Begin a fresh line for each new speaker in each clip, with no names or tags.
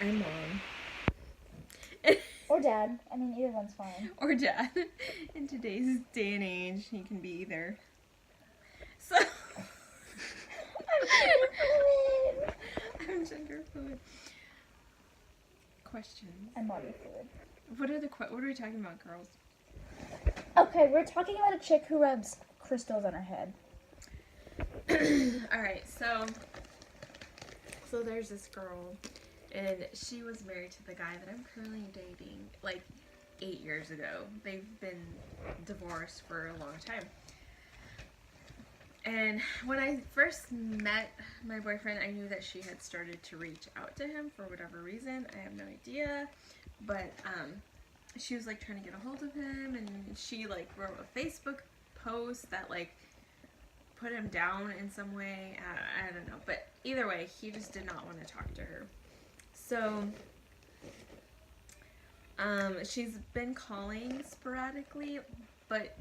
I'm mom.
Or dad. I mean, either one's fine.
Or dad. In today's day and age, he can be either. So I'm gender fluid. Questions.
I'm body fluid.
What are we talking about, girls?
Okay, we're talking about a chick who rubs crystals on her head.
All right, so there's this girl, and she was married to the guy that I'm currently dating, like 8 years ago. They've been divorced for a long time. And when I first met my boyfriend, I knew that she had started to reach out to him for whatever reason. I have no idea, but she was like trying to get a hold of him, and she like wrote a Facebook post that like put him down in some way. I don't know, but either way, he just did not want to talk to her. So she's been calling sporadically, but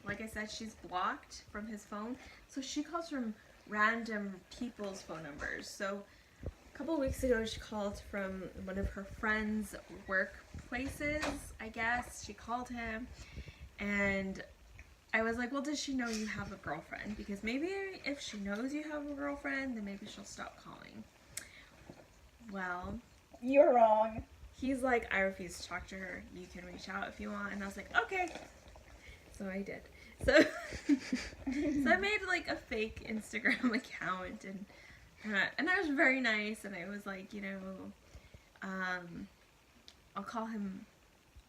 like I said, she's blocked from his phone, so she calls from random people's phone numbers. So a couple of weeks ago, she called from one of her friends' workplaces, I guess. She called him, and I was like, well, does she know you have a girlfriend? Because maybe if she knows you have a girlfriend, then maybe she'll stop calling. Well,
You're wrong.
he's like, I refuse to talk to her. You can reach out if you want. And I was like, okay. So I did. So I made like a fake Instagram account, and I was very nice, and I was like, you know, I'll call him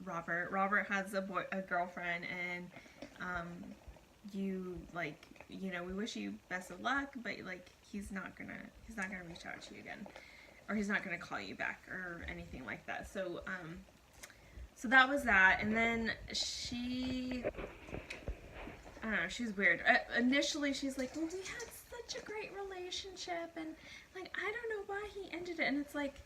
Robert. Robert has a girlfriend, and you like, you know, we wish you best of luck, but like he's not gonna reach out to you again, or he's not gonna call you back or anything like that. So so that was that, and then she, I don't know, she's weird. Initially, she's like, well, we had such a great relationship, and like, I don't know why he ended it. And it's like,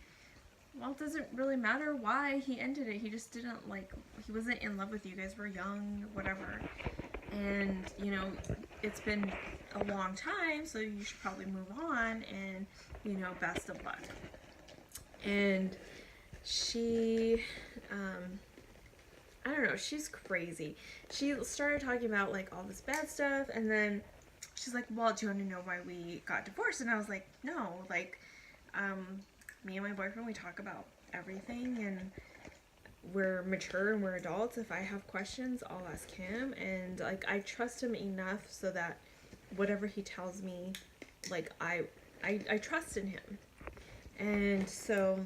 well, it doesn't really matter why he ended it. He just didn't like, he wasn't in love with you. You guys were young, whatever. And, you know, it's been a long time, so you should probably move on, and, you know, best of luck. And she, I don't know, she's crazy. She started talking about like all this bad stuff, and then she's like, well, do you want to know why we got divorced? And I was like, no, like, me and my boyfriend, we talk about everything, and we're mature and we're adults. If I have questions, I'll ask him, and like, I trust him enough so that whatever he tells me, like, I trust in him. And so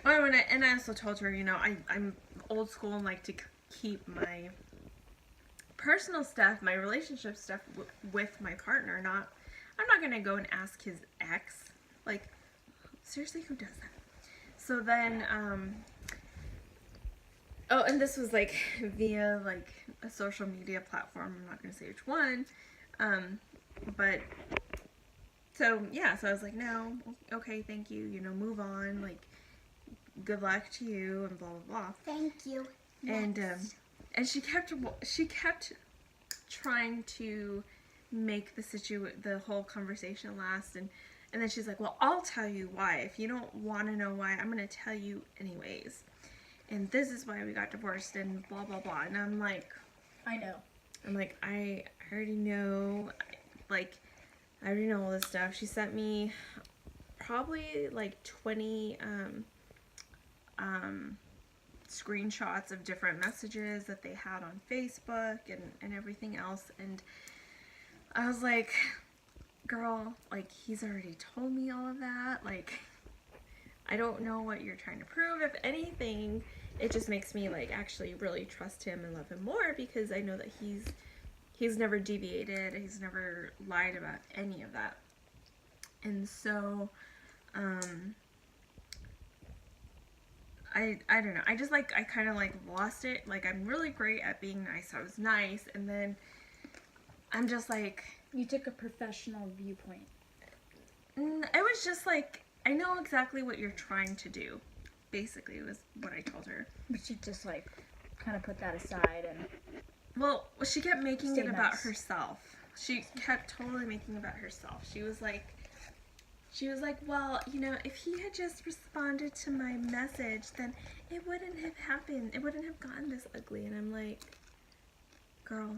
and I also told her, you know, I'm old school and like to keep my personal stuff, my relationship stuff with my partner. I'm not gonna go and ask his ex. Like, seriously, who does that? So then, oh, and this was like via like a social media platform. I'm not gonna say which one, but so yeah. So I was like, no, okay, thank you. You know, move on. Like, good luck to you, and blah blah blah.
Thank you.
And she kept trying to make the whole conversation last, and then she's like, well, I'll tell you why. If you don't want to know why, I'm gonna tell you anyways. And this is why we got divorced, and blah blah blah. And I'm like,
I know.
I'm like, I already know. Like, I already know all this stuff. She sent me probably like 20 screenshots of different messages that they had on Facebook and everything else, and I was like, girl, like, he's already told me all of that. Like, I don't know what you're trying to prove. If anything, it just makes me like actually really trust him and love him more, because I know that he's never deviated, he's never lied about any of that. And so I don't know. I just like, I kind of like lost it. Like, I'm really great at being nice. I was nice, and then I'm just like,
You took a professional viewpoint.
it was just like, I know exactly what you're trying to do. Basically, was what I told her.
But you just like kind of put that aside and.
Well, she kept making
Stay
it about
nice.
herself. She kept totally making it about herself. She was like, she was like, well, you know, if he had just responded to my message, then it wouldn't have happened. It wouldn't have gotten this ugly. And I'm like, girl,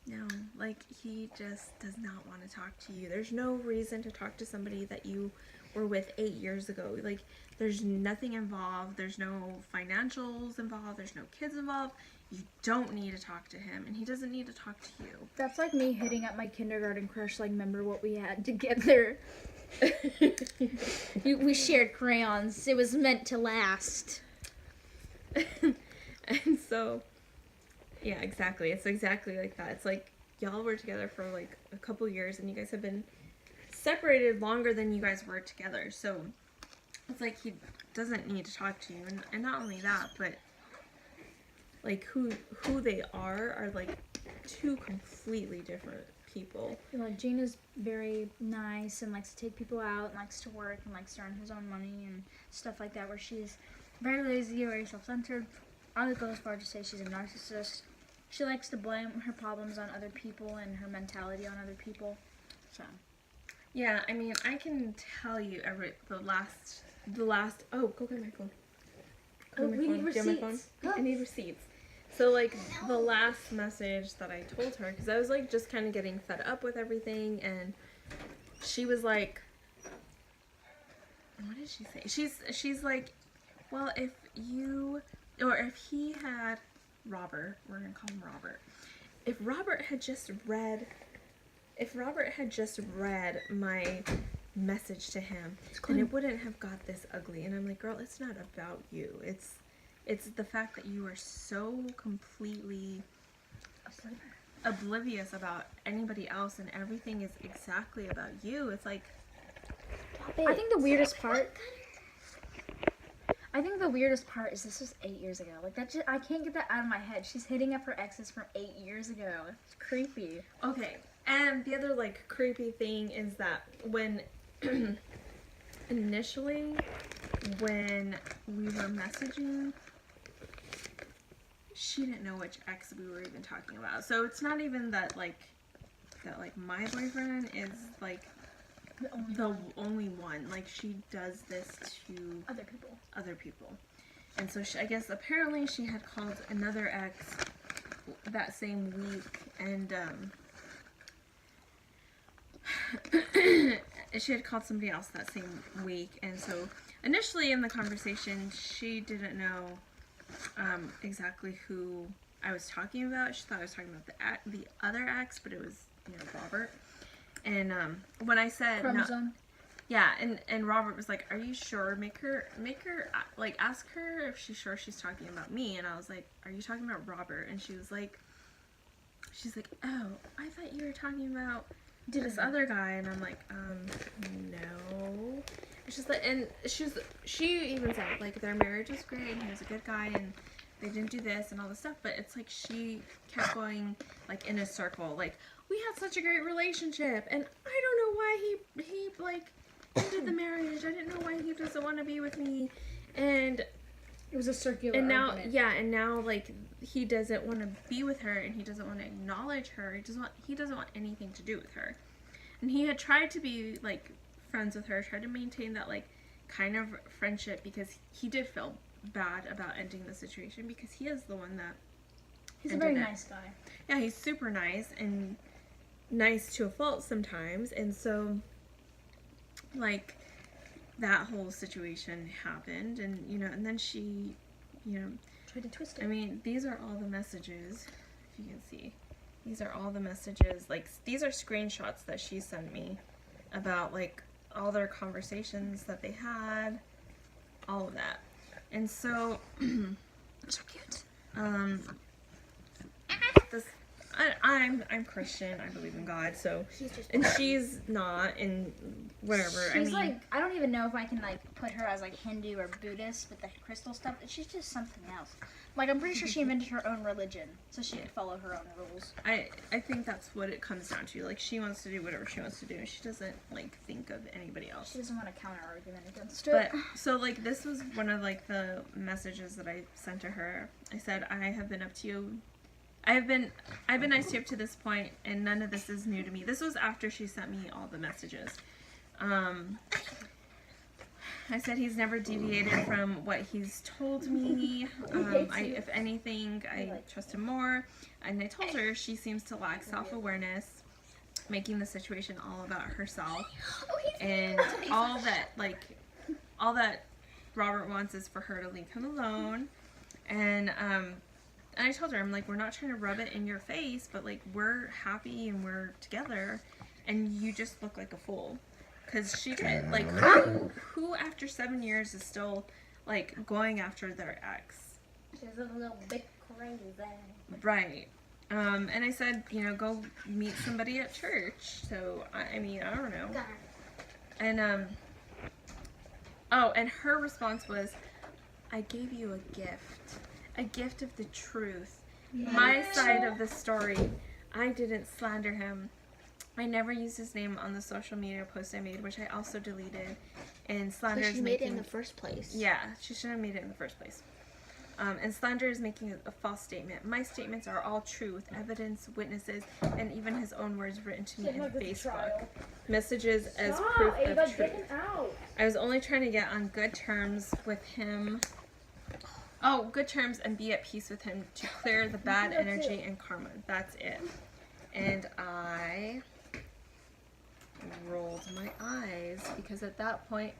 no, like, he just does not want to talk to you. There's no reason to talk to somebody that you were with 8 years ago. Like, there's nothing involved. There's no financials involved. There's no kids involved. You don't need to talk to him, and he doesn't need to talk to you.
That's like me hitting up my kindergarten crush. Like, remember what we had together? We shared crayons. It was meant to last.
And so, yeah, exactly. It's exactly like that. It's like y'all were together for like a couple years, and you guys have been separated longer than you guys were together. So it's like he doesn't need to talk to you, and not only that, but like who they are like two completely different people.
You know, Gina's very nice and likes to take people out and likes to work and likes to earn his own money and stuff like that, where she's very lazy, very self-centered. I would go as far to say she's a narcissist. She likes to blame her problems on other people and her mentality on other people. So
Yeah, I mean, I can tell you the last oh, go get my phone. Go get my
we
phone.
need
Do you have my phone?
receipts.
I need receipts. So, like, the last message that I told her, because I was, like, just kind of getting fed up with everything, and she was like, what did she say? She's like, well, if he had, Robert, we're going to call him Robert. If Robert had just read my message to him, then it wouldn't have got this ugly. And I'm like, girl, it's not about you. It's the fact that you are so completely oblivious about anybody else, and everything is exactly about you. It's like,
I think the weirdest part is this was 8 years ago. Like, that just, I can't get that out of my head. She's hitting up her exes from 8 years ago. It's creepy.
okay. And the other, like, creepy thing is that when initially when we were messaging, she didn't know which ex we were even talking about. So it's not even that my boyfriend is like the only one. Like, she does this to other people. And so I guess apparently she had called another ex that same week, and she had called somebody else that same week. And so initially in the conversation, she didn't know exactly who I was talking about. She thought I was talking about the other ex, but it was, you know, Robert. And when I said no, yeah, and Robert was like, "Are you sure? Make her like, ask her if she's sure she's talking about me." And I was like, "Are you talking about Robert?" And she's like, "Oh, I thought you were talking about this other guy." And I'm like, no. It's just like, and she even said, like, their marriage was great and he was a good guy and they didn't do this and all this stuff. But it's like she kept going like in a circle, like, we had such a great relationship and I don't know why he like ended the marriage. I didn't know why he doesn't want to be with me. And
it was a circular argument.
And now like he doesn't want to be with her and he doesn't want to acknowledge her. He doesn't want anything to do with her. And he had tried to be like friends with her, tried to maintain that like kind of friendship, because he did feel bad about ending the situation, because he is the one that
he's a very nice guy.
Yeah, he's super nice and nice to a fault sometimes. And so like that whole situation happened, and you know, and then she, you know,
tried to twist it.
I mean, these are all the messages, if you can see. These are all the messages, like, these are screenshots that she sent me about, like, all their conversations that they had, all of that. And so,
so cute.
I'm Christian, I believe in God, so, and she's not, and whatever.
She's like, I don't even know if I can, like, put her as, like, Hindu or Buddhist with the crystal stuff. She's just something else. Like, I'm pretty sure she invented her own religion, so she could follow her own rules.
I think that's what it comes down to. Like, she wants to do whatever she wants to do. She doesn't, like, think of anybody else.
She doesn't want a counter-argument against it.
But, so, like, this was one of, like, the messages that I sent to her. I said, I've been nice to you up to this point, and none of this is new to me. This was after she sent me all the messages. I said he's never deviated from what he's told me. If anything, I trust him more. And I told her she seems to lack self-awareness, making the situation all about herself. And all that Robert wants is for her to leave him alone. And I told her, I'm like, we're not trying to rub it in your face, but like, we're happy and we're together, and you just look like a fool. Because she did. Like, who after 7 years is still, like, going after their ex?
She's a little bit crazy.
Right. And I said, you know, go meet somebody at church. So, I mean, I don't know. And, and her response was, I gave you a gift of the truth. My side of the story. I didn't slander him. I never used his name on the social media post I made, which I also deleted. And slander is
she made it in the first place.
Yeah, she shouldn't have made it in the first place. And slander is making a false statement. My statements are all true, with evidence, witnesses, and even his own words written to me in Facebook. Messages as proof of truth. I was only trying to get on good terms with him. Oh, good terms and be at peace with him to clear the bad energy and karma. That's it. And I rolled my eyes because at that point,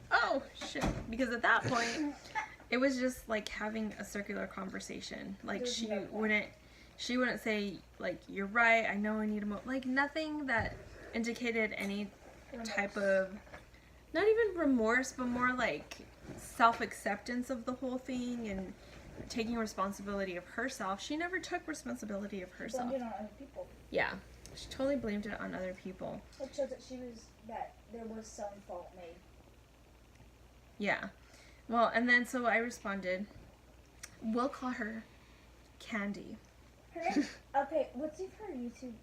it was just like having a circular conversation. Like she wouldn't say like, you're right, I know I need a like nothing that indicated any type of, not even remorse, but more like self-acceptance of the whole thing and taking responsibility of herself. She never took responsibility of herself.
Blamed it on other people.
Yeah, she totally blamed it on other people.
It shows that there was some fault made.
Yeah. Well, and then so I responded, we'll call her Candy.
Okay, what's her YouTube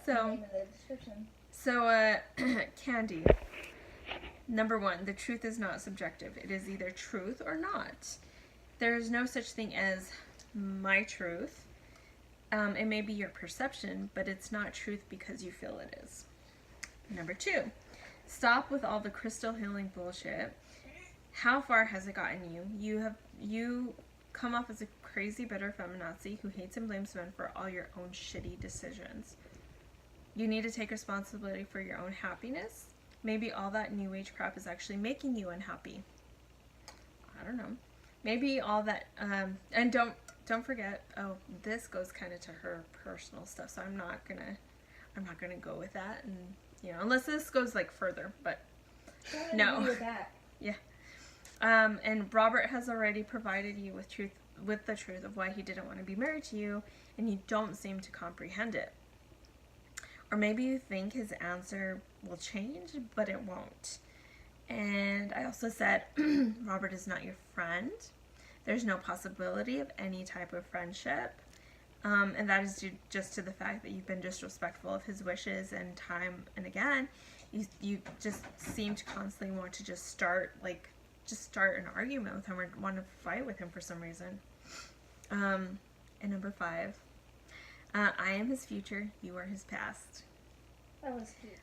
name in the description?
So, Candy. Number one, the truth is not subjective. It is either truth or not. There is no such thing as my truth. It may be your perception, but it's not truth because you feel it is. Number two, stop with all the crystal healing bullshit. How far has it gotten you? You come off as a crazy, bitter feminazi who hates and blames men for all your own shitty decisions. You need to take responsibility for your own happiness. Maybe all that new age crap is actually making you unhappy. I don't know. Maybe all that, and don't forget, oh, this goes kind of to her personal stuff, so I'm not gonna go with that, and, you know, unless this goes, like, further, but, no. Yeah. And Robert has already provided you with the truth of why he didn't want to be married to you, and you don't seem to comprehend it. Or maybe you think his answer will change, but it won't. And I also said, Robert is not your friend. There's no possibility of any type of friendship. And that is due just to the fact that you've been disrespectful of his wishes, and time and again, you just seem to constantly want to just start an argument with him or want to fight with him for some reason. And number 5, I am his future, you are his past.
That was cute.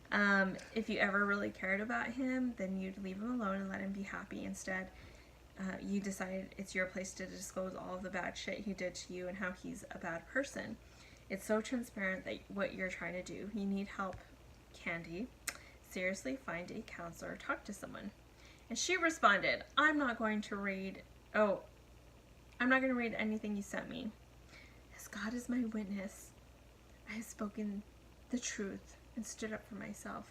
If you ever really cared about him, then you'd leave him alone and let him be happy. Instead, you decided it's your place to disclose all of the bad shit he did to you and how he's a bad person. It's so transparent that what you're trying to do. You need help, Candy. Seriously, find a counselor, talk to someone. And she responded, I'm not going to read anything you sent me. As God is my witness, I have spoken the truth and stood up for myself.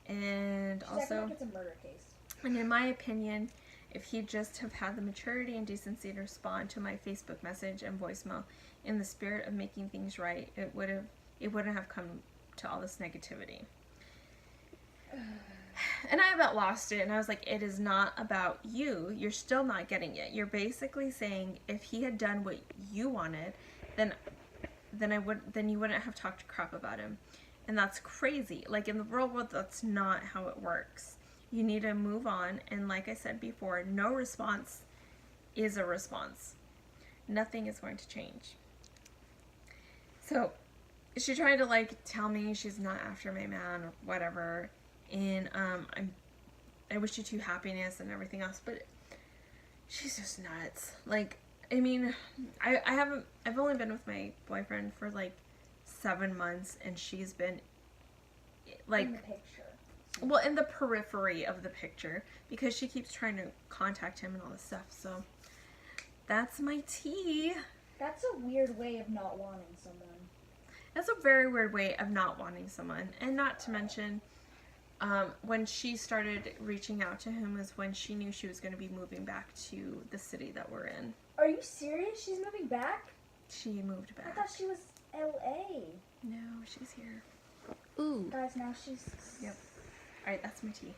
And also,
like it's a murder case.
And in my opinion, if he'd just have had the maturity and decency to respond to my Facebook message and voicemail in the spirit of making things right, it wouldn't have come to all this negativity. And I about lost it, and I was like, it is not about you. You're still not getting it. You're basically saying if he had done what you wanted, then you wouldn't have talked crap about him. And that's crazy. Like, in the real world, that's not how it works. You need to move on, and like I said before, no response is a response. Nothing is going to change. So, she tried to, like, tell me she's not after my man or whatever, and I wish you two happiness and everything else, but she's just nuts. Like, I mean, I've only been with my boyfriend for like 7 months, and she's been like
In the picture.
well, in the periphery of the picture, because she keeps trying to contact him and all this stuff. So that's my tea.
That's a weird way of not wanting someone.
That's a very weird way of not wanting someone. And not to mention, when she started reaching out to him was when she knew she was going to be moving back to the city that we're in.
Are you serious? She's moving back?
She moved
I
back.
thought she was LA.
No, she's here.
Ooh.
Guys, now she's...
Yep. Alright, that's my tea.